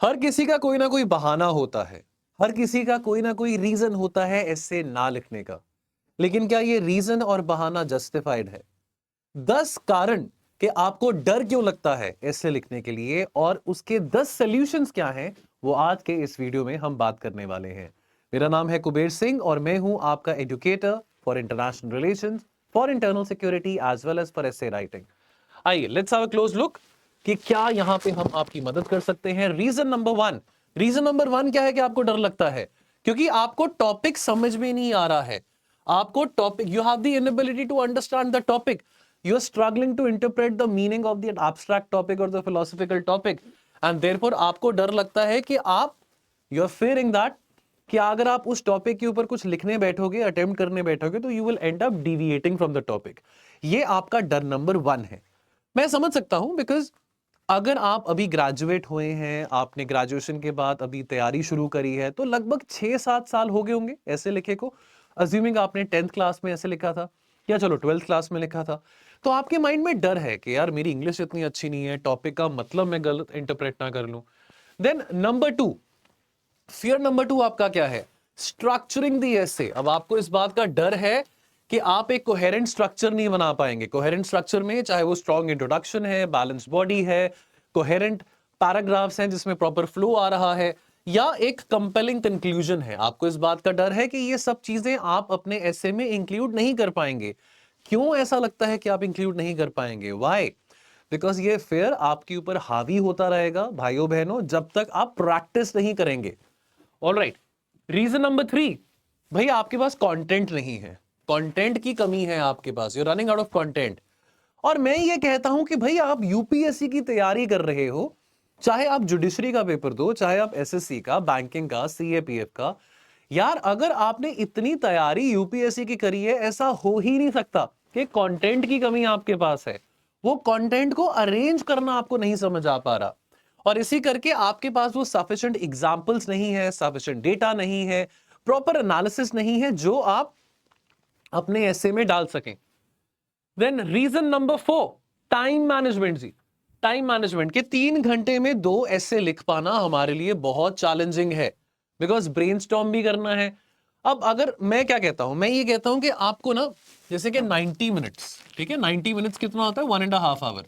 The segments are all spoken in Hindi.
हर किसी का कोई ना कोई बहाना होता है। हर किसी का कोई ना कोई रीजन होता है ऐसे ना लिखने का। लेकिन क्या ये रीजन और बहाना जस्टिफाइड है? 10 कारण कि आपको डर क्यों लगता है ऐसे लिखने के लिए और उसके 10 सॉल्यूशंस क्या हैं, वो आज के इस वीडियो में हम बात करने वाले हैं। मेरा नाम है कुबेर सिंह और मैं हूं आपका educator for international relations, for internal security as well as for essay writing. आइए let's have a close look कि क्या यहां पे हम आपकी मदद कर सकते हैं। रीजन नंबर वन क्या है कि आपको डर लगता है? क्योंकि आपको टॉपिक समझ में नहीं आ रहा है। आपको topic, you have the inability to understand the topic, you are struggling to interpret the meaning of the abstract topic और the philosophical topic, and therefore आपको डर लगता है कि आप, यू आर फियरिंग दैट कि अगर आप उस टॉपिक के ऊपर कुछ लिखने बैठोगे, अटेम्प्ट करने बैठोगे, तो you will and up deviating from the topic. ये आपका डर नंबर वन है। मैं समझ सकता हूं, बिकॉज अगर आप अभी ग्रेजुएट हुए हैं, आपने ग्रेजुएशन के बाद अभी तैयारी शुरू करी है, तो लगभग 6-7 साल हो गए होंगे ऐसे लिखे को। अज्यूमिंग आपने 10th क्लास में ऐसे लिखा था या चलो 12th क्लास में लिखा था, तो आपके माइंड में डर है कि यार मेरी इंग्लिश इतनी अच्छी नहीं है, टॉपिक का मतलब मैं गलत इंटरप्रेट ना कर लूं। Then number two, fear number two आपका क्या है? Structuring the essay. अब आपको इस बात का डर है कि आप एक कोहेरेंट स्ट्रक्चर नहीं बना पाएंगे। कोहेरेंट स्ट्रक्चर में चाहे वो स्ट्रॉन्ग इंट्रोडक्शन है, बैलेंस बॉडी है, कोहेरेंट पैराग्राफ्स हैं जिसमें प्रॉपर फ्लो आ रहा है, या एक कंपेलिंग कंक्लूजन है, आपको इस बात का डर है कि ये सब चीजें आप अपने एसे में इंक्लूड नहीं कर पाएंगे। क्यों ऐसा लगता है कि आप इंक्लूड नहीं कर पाएंगे? व्हाई? बिकॉज ये फेयर आपके ऊपर हावी होता रहेगा भाइयों बहनों, जब तक आप प्रैक्टिस नहीं करेंगे। ऑलराइट, रीजन नंबर थ्री, भाई आपके पास कंटेंट नहीं है, कंटेंट की कमी है आपके पास, you running out of content. और मैं ये कहता हूं कि भाई आप यूपीएससी की तैयारी कर रहे हो, चाहे आप जुडिशरी का पेपर दो, चाहे आप एसएससी का, बैंकिंग का, सीएपीएफ का, यार अगर आपने इतनी तैयारी यूपीएससी की करी है, ऐसा हो ही नहीं सकता कि कंटेंट की कमी आपके पास है। वो कंटेंट को अरेंज करना आपको नहीं समझ आ पा रहा, और इसी करके आपके पास वो सफिशिएंट एग्जांपल्स नहीं है, सफिशिएंट डेटा नहीं है, प्रॉपर एनालिसिस नहीं है जो आप अपने एसे में डाल सकें। Then reason number four, time management जी। टाइम मैनेजमेंट के 3 घंटे में 2 ऐसे लिख पाना हमारे लिए बहुत चैलेंजिंग है, बिकॉज ब्रेनस्टॉर्म भी करना है। अब अगर मैं क्या कहता हूं, मैं ये कहता हूं कि आपको ना, जैसे कि 90 मिनट्स, ठीक है, 90 मिनट्स कितना होता है? 1.5 आवर।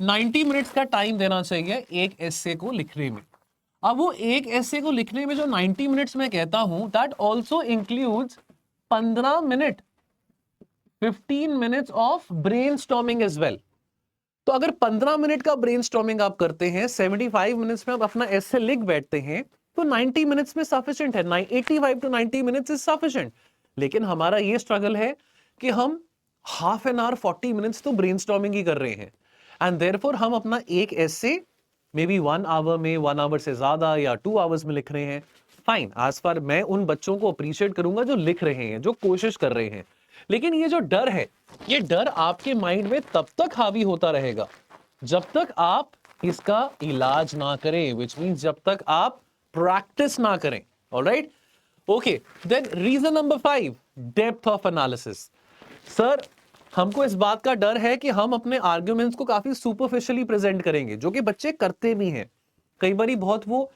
90 मिनट्स का टाइम देना चाहिए एक एसे को लिखने में। अब वो एक एसे को लिखने में जो 90 मिनट्स मैं कहता हूं, that also includes 15 minute, 15 minutes of brainstorming as well. तो अगर 15 मिनट का ब्रेन स्टॉर्मिंग आप करते हैं, 75 मिनट्स में आप अपना ऐसे लिख बैठते हैं, तो 90 मिनट्स में सफिशिएंट है। 85 to 90 मिनट्स इज सफिशिएंट। लेकिन हमारा ये स्ट्रगल है कि हम हाफ एन आवर, 40 मिनट्स तो ब्रेन स्टॉर्मिंग ही कर रहे हैं, एंड देयरफॉर हम अपना एक ऐसे मे बी 1 आवर में, 1 आवर से ज्यादा या 2 आवर्स में लिख रहे हैं। फाइन, आज पर मैं उन बच्चों को अप्रिशिएट करूंगा जो लिख रहे हैं, जो कोशिश कर रहे हैं। लेकिन ये जो डर है, ये डर आपके माइंड में तब तक हावी होता रहेगा जब तक आप इसका इलाज ना करें, विच मींस जब तक आप प्रैक्टिस ना करें। Alright, okay. Then reason number five, depth of analysis. Sir, हमको इस बात का डर है कि हम अपने आर्ग्यूमेंट्स को काफी सुपरफिशियली प्रेजेंट करेंगे, जो कि बच्चे करते भी हैं। कई बार बहुत वो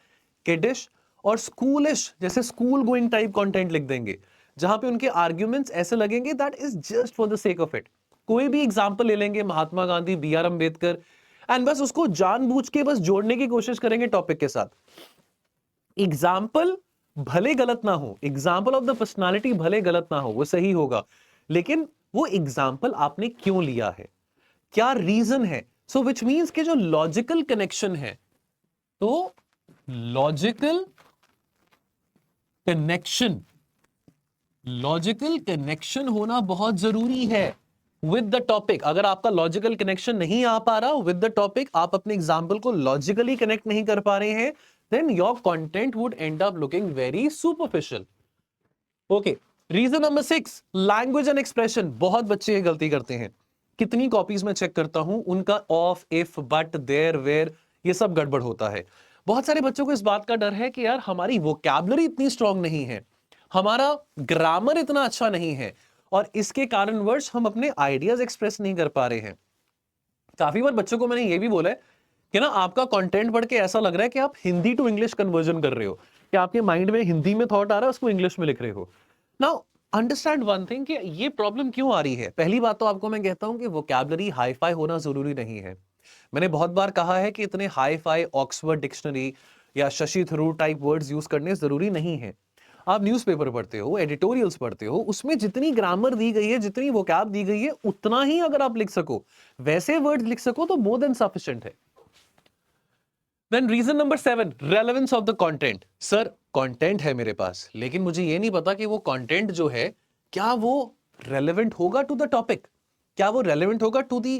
किडिश और स्कूलिश, जैसे स्कूल गोइंग टाइप कंटेंट लिख देंगे, जहां पे उनके आर्ग्यूमेंट्स ऐसे लगेंगे that is just for the sake of it. कोई भी एग्जांपल ले लेंगे, Mahatma Gandhi, B R Ambedkar, and बस उसको जानबूझ के बस जोड़ने की कोशिश करेंगे टॉपिक के साथ। एग्जाम्पल भले गलत ना हो, एग्जाम्पल ऑफ द पर्सनालिटी भले गलत ना हो, वो सही होगा, लेकिन वो एग्जाम्पल आपने क्यों लिया है, क्या रीजन है? सो विच मीन्स के जो लॉजिकल कनेक्शन है, तो लॉजिकल कनेक्शन, लॉजिकल कनेक्शन होना बहुत जरूरी है विद द टॉपिक। अगर आपका लॉजिकल कनेक्शन नहीं आ पा रहा विद द टॉपिक, आप अपने एग्जाम्पल को लॉजिकली कनेक्ट नहीं कर पा रहे हैं, then your content would end up looking very superficial. Okay, reason number six, language and expression. बहुत बच्चे ये गलती करते हैं, कितनी कॉपीज में चेक करता हूं, उनका of, if, but, there, where, ये सब गड़बड़ होता है। बहुत सारे बच्चों को इस बात का डर है कि यार हमारी वोकैबुलरी इतनी स्ट्रांग नहीं है, हमारा ग्रामर इतना अच्छा नहीं है, और इसके कारणवश हम अपने आइडियाज एक्सप्रेस नहीं कर पा रहे हैं। काफी बार बच्चों को मैंने ये भी बोला है कि ना आपका कंटेंट पढ़ के ऐसा लग रहा है कि आप हिंदी टू इंग्लिश कन्वर्जन कर रहे हो, कि आपके माइंड में हिंदी में थॉट आ रहा है, उसको इंग्लिश में लिख रहे हो। नाउ अंडरस्टैंड वन थिंग कि ये प्रॉब्लम क्यों आ रही है। पहली बात तो आपको मैं कहता हूं कि वोकैबुलरी हाई फाई होना जरूरी नहीं है। मैंने बहुत बार कहा है कि इतने हाई फाई ऑक्सफोर्ड डिक्शनरी या Shashi Tharoor type words use करने जरूरी नहीं है। आप न्यूज़पेपर पढ़ते हो, एडिटोरियल्स पढ़ते हो, उसमें जितनी ग्रामर दी गई है, जितनी वोकैब दी गई है, उतना ही अगर आप लिख सको, वैसे वर्ड्स लिख सको, तो मोर देन सफिशिएंट है। Then reason number 7, relevance of the content. Sir content है मेरे पास, लेकिन मुझे ये नहीं पता कि वो कंटेंट जो है क्या वो रेलेवेंट होगा टू द टॉपिक, क्या वो रेलेवेंट होगा to the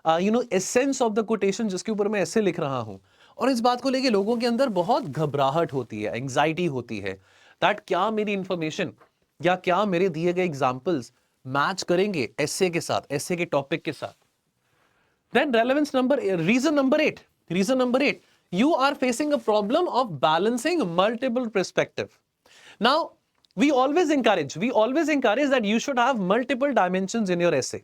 essence of the quotation जिसके ऊपर मैं ऐसे लिख रहा हूं। और इस बात को लेके लोगों के अंदर बहुत घबराहट होती है, एंग्जाइटी होती है, दैट क्या मेरी इंफॉर्मेशन या क्या मेरे दिए गए एग्जांपल्स मैच करेंगे एसे के साथ, एसे के टॉपिक के साथ। Then relevance reason number 8, you are facing a problem of balancing multiple perspective. Now we always encourage that you should have multiple dimensions in your essay,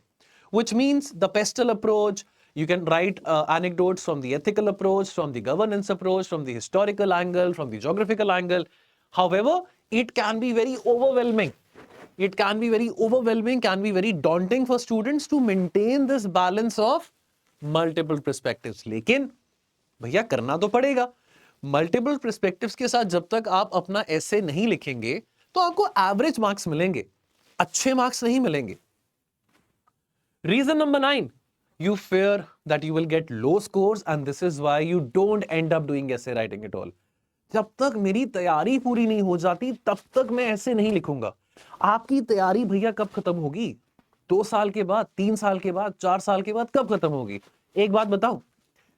which means the pestle approach. You can write anecdotes from the ethical approach, from the governance approach, from the historical angle, from the geographical angle. However, it can be very overwhelming. Can be very daunting for students to maintain this balance of multiple perspectives. लेकिन भैया करना तो पड़ेगा। मल्टीपल पर्सपेक्टिव्स के साथ जब तक आप अपना ऐसे नहीं लिखेंगे तो आपको एवरेज मार्क्स मिलेंगे, अच्छे मार्क्स नहीं मिलेंगे। Reason number 9, you fear that you will get low scores and this is why you don't end up doing essay writing at all. जब तक मेरी तैयारी पूरी नहीं हो जाती तब तक मैं ऐसे नहीं लिखूंगा। आपकी तैयारी भैया कब खत्म होगी? 2 साल के बाद, 3 साल के बाद, 4 साल के बाद कब खत्म होगी? एक बात बताओ,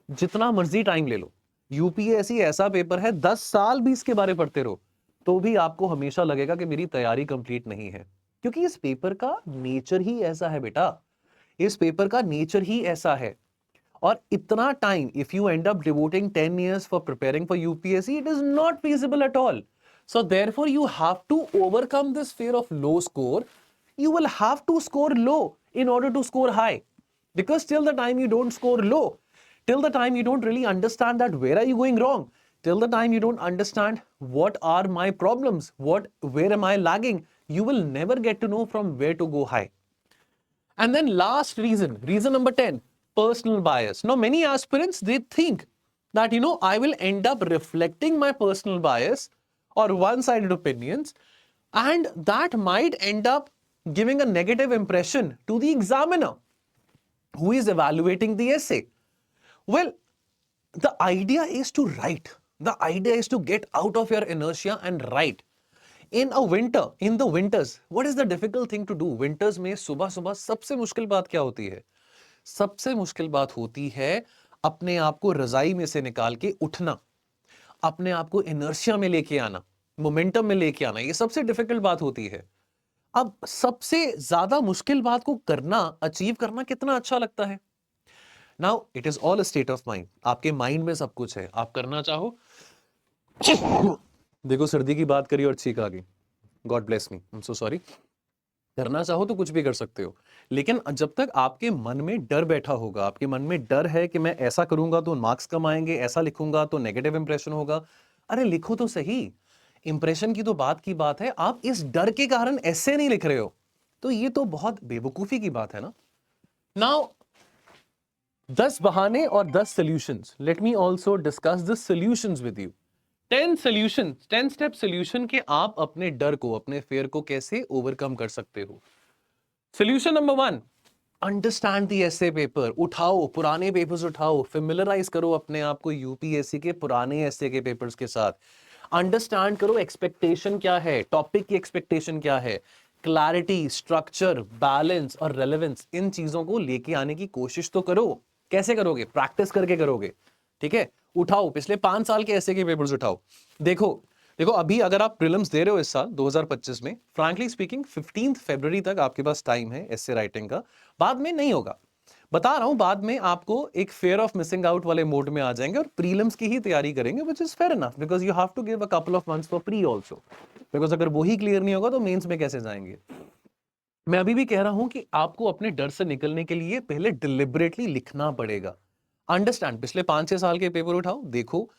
जितना मर्जी टाइम ले लो, यूपीएससी ऐसा पेपर है 10 साल भी इसके बारे पढ़ते रहो तो भी आपको हमेशा लगेगा कि मेरी तैयारी कंप्लीट नहीं है, क्योंकि इस पेपर का नेचर ही ऐसा है बेटा, इस पेपर का नेचर ही ऐसा है। और इतना time, if you and up devoting 10 years for preparing for UPSC, it is not feasible at all. So therefore you have to overcome this fear of low score. You will have to score low in order to score high, because till the time you don't score low, till the time you don't really understand that where are you going wrong, till the time you don't understand what are my problems, where am I lagging, you will never get to know from where to go high. And then last reason number 10, personal bias. Now many aspirants, they think that I will end up reflecting my personal bias or one-sided opinions, and that might end up giving a negative impression to the examiner who is evaluating the essay. Well, the idea is to write. The idea is to get out of your inertia and write. In the winters, what is the difficult thing to do? Winters में सुबह सुबह सबसे मुश्किल बात क्या होती है? सबसे मुश्किल बात होती है अपने आप को रजाई में से निकाल के उठना, अपने आप को इनर्शिया में लेके आना, मोमेंटम में लेके आना। ये सबसे डिफिकल्ट बात होती है। अब सबसे ज्यादा मुश्किल बात को करना, अचीव करना कितना अच्छा लगता है। Now it is all a state of mind. आपके माइंड में सब कुछ है, आप करना चाहो देखो सर्दी की बात करी और छींक आ गई, God bless me, I am so sorry. करना चाहो तो कुछ भी कर सकते हो, लेकिन जब तक आपके मन में डर बैठा होगा, आपके मन में डर है कि मैं ऐसा करूंगा तो मार्क्स कम आएंगे, ऐसा लिखूंगा तो नेगेटिव इंप्रेशन होगा, अरे लिखो तो सही। इंप्रेशन की तो बात की बात है, आप इस डर के कारण ऐसे नहीं लिख रहे हो, तो ये तो बहुत बेवकूफी की बात है ना। नाउ 10 बहाने और 10 solutions. Let me also discuss the solutions with you. 10 step solution के आप अपने डर को, अपने फेयर को कैसे ओवरकम कर सकते हो। Solution number 1, understand the essay paper. उठाओ पुराने पेपर्स, उठाओ, फेमिलराइज करो अपने आप को यूपीएससी के पुराने एसे के पेपर्स के साथ। अंडरस्टैंड करो एक्सपेक्टेशन क्या है, टॉपिक की एक्सपेक्टेशन क्या है, क्लैरिटी, स्ट्रक्चर, बैलेंस और रेलेवेंस, इन चीजों को लेके आने की कोशिश तो करो। कैसे करोगे? प्रैक्टिस करके करोगे, ठीक है। उठाओ पिछले 5 साल के ऐसे के पेपर्स उठाओ। देखो अभी अगर आप प्रीलिम्स दे रहे हो इस साल 2025 में, फ्रैंकली स्पीकिंग 15 फरवरी तक आपके पास टाइम है ऐसे राइटिंग का, बाद में नहीं होगा, बता रहा हूं। बाद में आपको एक फेयर ऑफ मिसिंग आउट वाले मोड में आ जाएंगे और प्रीलिम्स की ही तैयारी करेंगे, which is fair enough, because you have to give a couple of months for pre also, because अगर वही क्लियर नहीं होगा तो मेंस में कैसे जाएंगे। मैं अभी भी कह रहा हूं कि आपको अपने डर से निकलने के लिए पहले डिलिबरेटली लिखना पड़ेगा। अंडरस्टैंड, पिछले 5-6 साल के पेपर उठाओ, देखो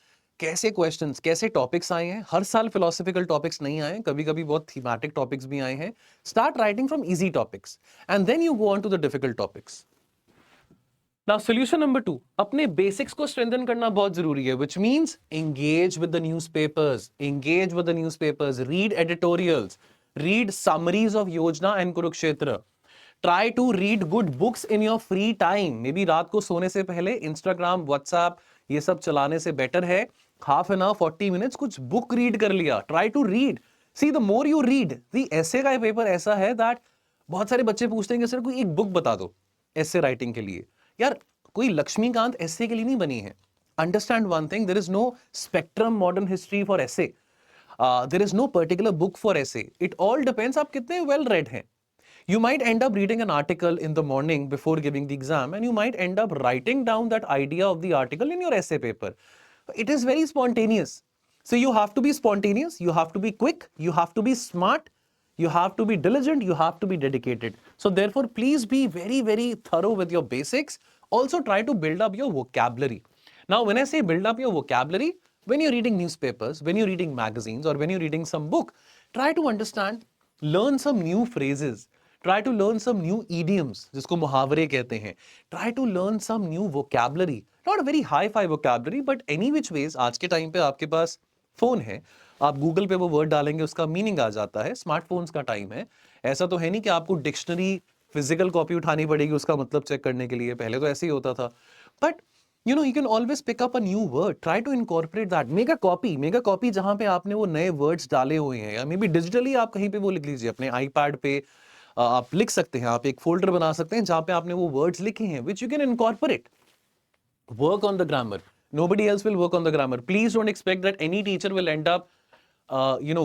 कैसे क्वेश्चंस, कैसे टॉपिक्स आए हैं। हर साल फिलोसॉफिकल टॉपिक्स नहीं आए, कभी कभी बहुत थीमेटिक टॉपिक्स भी आए हैं। Start writing from easy topics and then you go on to the difficult topics. Now solution number 2, अपने बेसिक्स को स्ट्रेंथन करना बहुत जरूरी है, which means engage with the newspapers, engage with the newspapers, read editorials, read summaries of Yojana and Kurukshetra, try to read good books in your free time. Maybe रात को सोने से पहले इंस्टाग्राम, व्हाट्सएप ये सब चलाने से बेटर है हाफ एन आवर 40 मिनट्स कुछ बुक रीड कर लिया। Try to read, see the more you read, the essay का पेपर ऐसा है दैट बहुत सारे बच्चे पूछते हैं कि सर कोई एक बुक बता दो ऐसे राइटिंग के लिए। यार कोई लक्ष्मीकांत ऐसे के लिए नहीं बनी है। Understand one thing, there is no spectrum modern history for essay, there is no particular book for essay, it all depends आप कितने वेल रेड हैं। You might end up reading an article in the morning before giving the exam, and you might end up writing down that idea of the article in your essay paper. It is very spontaneous. So you have to be spontaneous, you have to be quick, you have to be smart, you have to be diligent, you have to be dedicated. So therefore, please be very, very thorough with your basics. Also try to build up your vocabulary. Now, when I say build up your vocabulary, when you're reading newspapers, when you're reading magazines, or when you're reading some book, try to understand, learn some new phrases. Try to learn some new idioms, जिसको मुहावरे कहते हैं. Try to learn some new vocabulary. Not a very high-fi vocabulary, but any which ways, आज के टाइम पे आपके पास फोन है, आप गूगल पे वो वर्ड डालेंगे उसका मीनिंग आ जाता है. स्मार्टफोन्स का टाइम है. ऐसा तो है नहीं कि आपको डिक्शनरी फिजिकल कॉपी उठानी पड़ेगी उसका मतलब चेक करने के लिए. पहले तो ऐसे ही होता था. But you know, you can always pick up a new word. Try to incorporate that. Make a copy जहां पे आपने वो नए words डाले हुए हैं, या मे बी डिजिटली आप कहीं पे वो लिख लीजिए अपने आईपैड पे. आप लिख सकते हैं, आप एक फोल्डर बना सकते हैं जहां पे आपने वो वर्ड्स लिखे हैं, which you can incorporate. Work on the grammar. Nobody else will work on the grammar. Please don't expect that any teacher will end up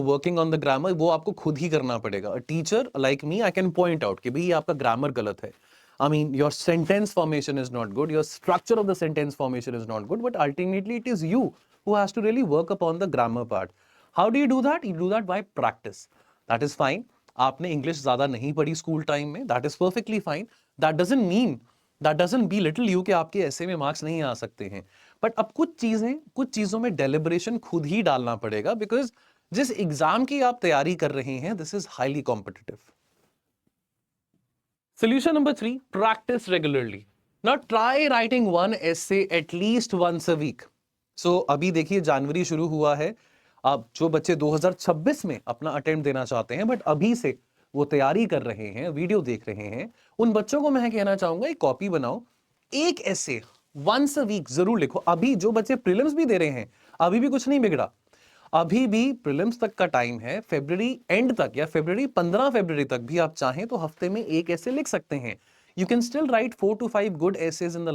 working on the grammar. वो आपको खुद ही करना पड़ेगा. A teacher like me, I can point out कि भाई आपका grammar गलत है. I mean, your sentence formation is not good. Your structure of the sentence formation is not good. But ultimately, it is you who has to really work upon the grammar part. How do you do that? You do that by practice. That is fine. आपने इंग्लिश ज्यादा नहीं पढ़ी स्कूल टाइम में, that is perfectly fine. That doesn't mean, that doesn't be little you कि आपके ऐसे में मार्क्स नहीं आ सकते हैं. बट अब कुछ चीजों में डेलिब्रेशन खुद ही डालना पड़ेगा, बिकॉज जिस एग्जाम की आप तैयारी कर रहे हैं, this is highly competitive. Solution number 3, practice regularly. Now try writing one essay at least once a week. So अभी देखिए जनवरी शुरू हुआ है. अब जो बच्चे 2026 में अपना अटेम्प्ट देना चाहते हैं बट अभी से वो तैयारी कर रहे हैं, वीडियो देख रहे हैं, उन बच्चों को मैं कहना चाहूंगा एक कॉपी बनाओ, एक ऐसे वंस अ वीक जरूर लिखो. अभी जो बच्चे प्रीलिम्स भी दे रहे हैं, अभी भी कुछ नहीं बिगड़ा. अभी भी प्रीलिम्स तक का टाइम है. फरवरी एंड तक या 15 फरवरी तक भी आप चाहें तो हफ्ते में एक ऐसे लिख सकते हैं. You can still write 4 to 5 good essays in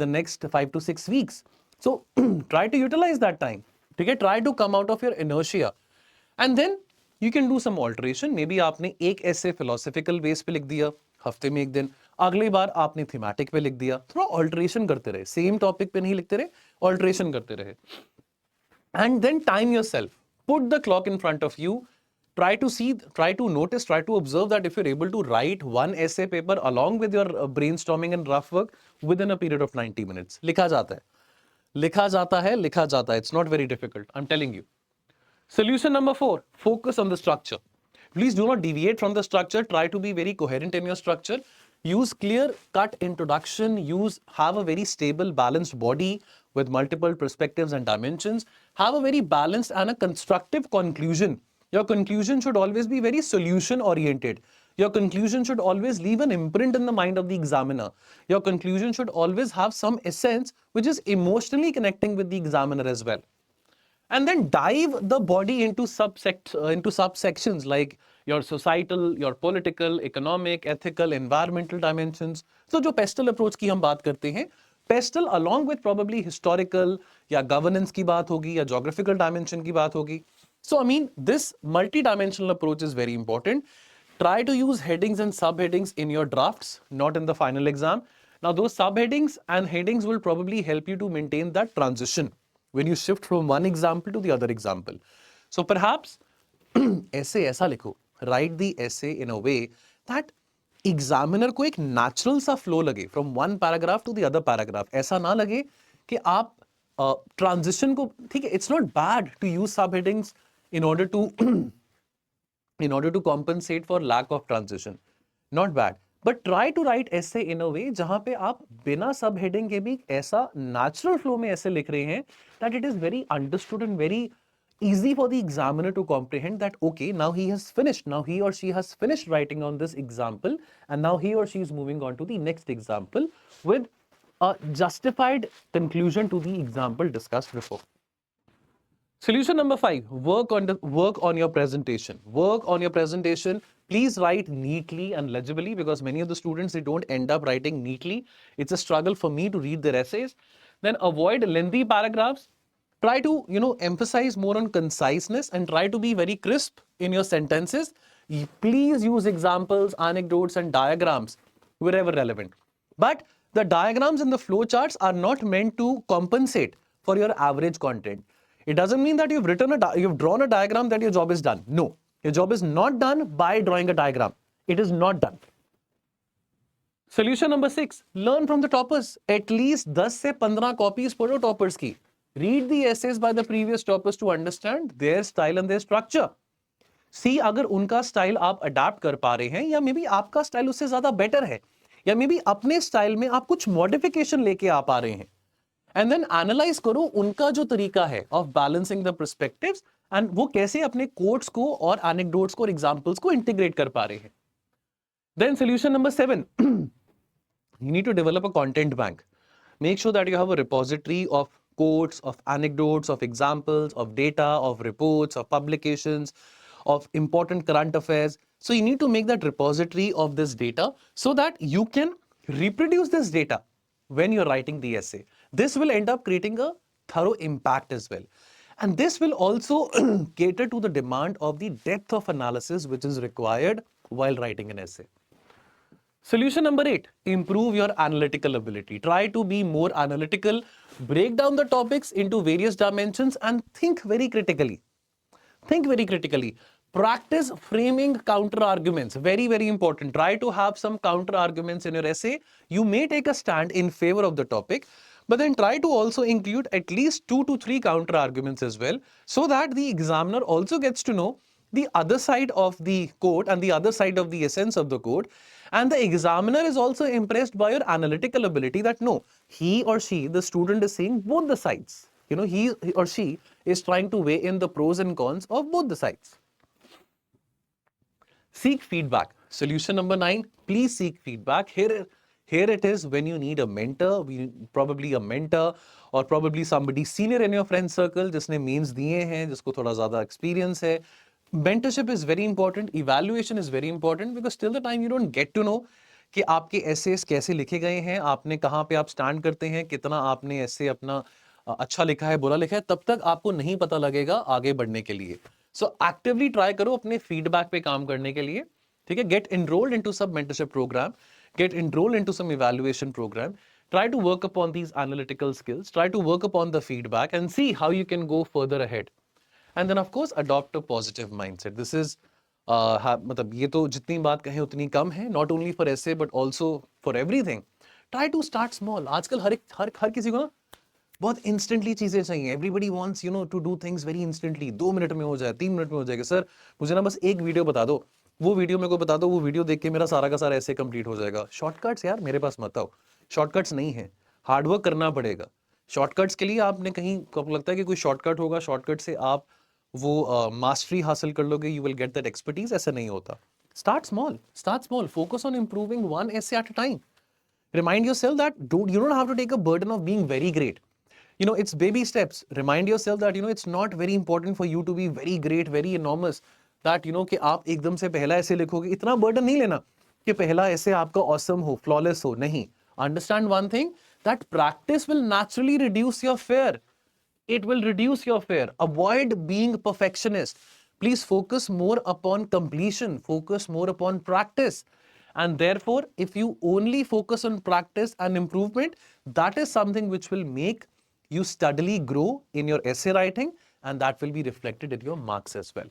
the next 5 to 6 weeks. So try to utilize that time. ठीक है, try to come out of your inertia and then you can do some alteration. Maybe आपने एक ऐसे philosophical base पे लिख दिया हफ्ते में एक दिन, अगली बार आपने thematic पे लिख दिया. थोड़ा alteration करते रहे, same topic पे नहीं लिखते रहे, alteration करते रहे. And then time yourself. Put the clock in front of you. Try to see, try to notice, try to observe that if you're able to write one essay paper along with your brainstorming and rough work within a period of 90 minutes. लिखा जाता है. It's not very difficult. I'm telling you. Solution number 4, focus on the structure. Please do not deviate from the structure. Try to be very coherent in your structure. Use clear-cut introduction. Have a very stable, balanced body with multiple perspectives and dimensions. Have a very balanced and a constructive conclusion. Your conclusion should always be very solution-oriented. Your conclusion should always leave an imprint in the mind of the examiner. Your conclusion should always have some essence which is emotionally connecting with the examiner as well. And then dive the body into subsections like your societal, your political, economic, ethical, environmental dimensions. So जो pestle approach की हम बात करते हैं, pestle along with probably historical या governance की बात होगी या geographical dimension की बात होगी. So I mean, this multi-dimensional approach is very important. Try to use headings and subheadings in your drafts, not in the final exam. Now those subheadings and headings will probably help you to maintain that transition when you shift from one example to the other example. So perhaps essay ऐसा लिखो, write the essay in a way that examiner को एक नेचुरल सा फ्लो लगे from one paragraph to the other paragraph, ऐसा ना लगे कि आप ट्रांजिशन को, ठीक है, it's not bad to use subheadings in order to compensate for lack of transition, not bad, but try to write essay in a way जहां पे आप बिना सब हेडिंग के भी ऐसा नेचुरल फ्लो में ऐसे लिख रहे हैं that it is very understood and very easy for the examiner to comprehend that okay, now he or she has finished writing on this example, and now he or she is moving on to the next example with a justified conclusion to the example discussed before. Solution number 5, work on your presentation. Work on your presentation. Please write neatly and legibly, because many of the students, they don't end up writing neatly. It's a struggle for me to read their essays. Then avoid lengthy paragraphs. Try to, emphasize more on conciseness and try to be very crisp in your sentences. Please use examples, anecdotes, and diagrams wherever relevant. But the diagrams and the flowcharts are not meant to compensate for your average content. It doesn't mean that you've drawn a diagram that your job is done. No, your job is not done by drawing a diagram. It is not done. Solution number 6, learn from the toppers. At least 10 से 15 copies पढ़ो toppers की. Read the essays by the previous toppers to understand their style and their structure. See, अगर उनका स्टाइल आप अडाप्ट कर पा रहे हैं, या मे बी आपका स्टाइल उससे ज्यादा बेटर है, या मे बी अपने स्टाइल में आप कुछ मॉडिफिकेशन लेके आ पा रहे हैं, एंड देन एनालाइज करो उनका जो तरीका है of balancing the perspectives, and वो कैसे अपने कोट्स को और एनेक्डोट्स को और एग्जांपल्स को इंटीग्रेट कर पा रहे हैं. Then solution number 7, you need to develop a content bank. Make sure that you have a repository of quotes, of anecdotes, of examples, of data, of reports, of publications, of important current affairs. So you need to make that repository of this data so that you can reproduce this data when you're writing the essay. This will end up creating a thorough impact as well. And this will also cater to the demand of the depth of analysis which is required while writing an essay. Solution number 8, improve your analytical ability. Try to be more analytical, break down the topics into various dimensions and think very critically. Think very critically. Practice framing counter arguments. Very, very important. Try to have some counter arguments in your essay. You may take a stand in favor of the topic, but then try to also include at least 2 to 3 counter arguments as well, so that the examiner also gets to know the other side of the quote and the other side of the essence of the quote. And the examiner is also impressed by your analytical ability, that no, he or she, the student, is seeing both the sides. He or she is trying to weigh in the pros and cons of both the sides. Seek feedback. Solution number 9, please seek feedback. Here it is when you need a mentor, probably a mentor or probably somebody senior in your friend circle जिसने means दिए हैं, जिसको थोड़ा ज़्यादा experience है. Mentorship is very important. Evaluation is very important, because till the time you don't get to know कि आपके essays कैसे लिखे गए हैं, आपने कहाँ पे आप stand करते हैं, कितना आपने essay अपना अच्छा लिखा है, बुरा लिखा है, तब तक आपको नहीं पता लगेगा आगे बढ़ने के लिए. So actively try करो अपने feedback पे काम करने के लिए, ठीक है? Get enrolled into some mentorship program, get enrolled into some evaluation program. Try to work upon these analytical skills. Try to work upon the feedback and see how you can go further ahead. And then of course adopt a positive mindset. This is मतलब ये तो जितनी बात कहें उतनी कम है, not only for essay but also for everything. Try to start small. आजकल हर किसी को ना बहुत इंस्टेंटली चीजें चाहिए. Everybody wants to do things very instantly. 2 minute में हो जाए, 3 मिनट में हो जाएगा. सर मुझे ना बस एक वीडियो बता दो, वो वीडियो मेरे को बता दो, वो वीडियो देख के मेरा सारा का सारा ऐसे कंप्लीट हो जाएगा. शॉर्टकट्स यार मेरे पास मत आओ. शॉर्टकट्स नहीं है, हार्डवर्क करना पड़ेगा. शॉर्टकट्स के लिए आपने कहीं आपको लगता है कि कोई शॉर्टकट होगा, शॉर्टकट से आप वो मास्टरी हासिल कर लोगे, you will get that expertise. ऐसा नहीं होता. Start small, focus on improving one essay at a time. Remind yourself that you don't have to take a burden of being very great. It's baby steps. Remind yourself that, it's not very important for you to be very great, very enormous. That, कि आप एकदम से पहला ऐसे लिखोगे, इतना burden नहीं लेना कि पहला ऐसे आपका awesome हो, flawless हो. नहीं. Understand one thing, that practice will naturally reduce your fear. It will reduce your fear. Avoid being perfectionist. Please focus more upon completion. Focus more upon practice. And therefore, if you only focus on practice and improvement, that is something which will make you steadily grow in your essay writing, and that will be reflected in your marks as well.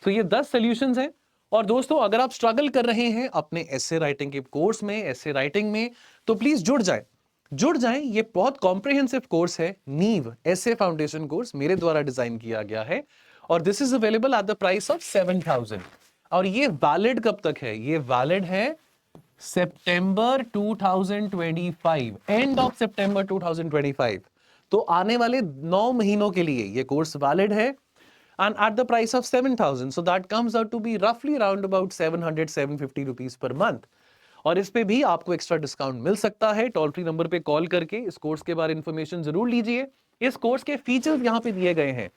So ये 10 solutions हैं, और दोस्तों अगर आप स्ट्रगल कर रहे हैं अपने एसे राइटिंग के कोर्स में, एसे राइटिंग में, तो प्लीज जुड़ जाएं। ये बहुत कॉम्प्रिहेंसिव कोर्स है, नीव एसे फाउंडेशन कोर्स मेरे द्वारा डिजाइन किया गया है और this is available at the price of 7,000। और ये वैलिड कब तक है? ये वैलिड है सितंबर 2025, एंड ऑफ सितंबर 2025। तो आने वाले 9 महीनों के लिए ये कोर्स वैलिड है and at the price of 7,000, so that comes out to be roughly around about 700-750 rupees per month। और इस पे भी आपको एक्स्ट्रा डिस्काउंट मिल सकता है। टोल फ्री नंबर पे कॉल करके इस कोर्स के बारे में इंफॉर्मेशन जरूर लीजिए। इस कोर्स के फीचर्स यहाँ पे दिए गए हैं।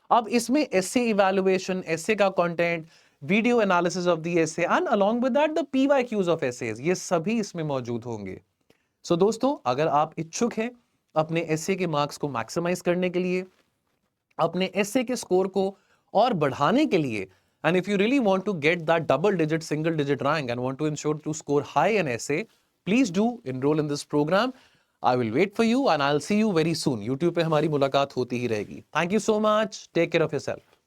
अब इसमें एसे इवैल्यूएशन, एसे का content, video analysis of the essay and along with that the PYQs of essays, ये सभी इसमें मौजूद होंगे। सो दोस्तों अगर आप इच्छुक हैं अपने एसे के मार्क्स को मैक्सिमाइज करने के लिए, अपने एसे के स्कोर को और बढ़ाने के लिए, and if you really want to get that double digit, single digit rank and want to ensure to score high in essay, please do enroll in this program. I will wait for you and I'll see you very soon. YouTube पे हमारी मुलाकात होती ही रहेगी। Thank you so much. Take care of yourself.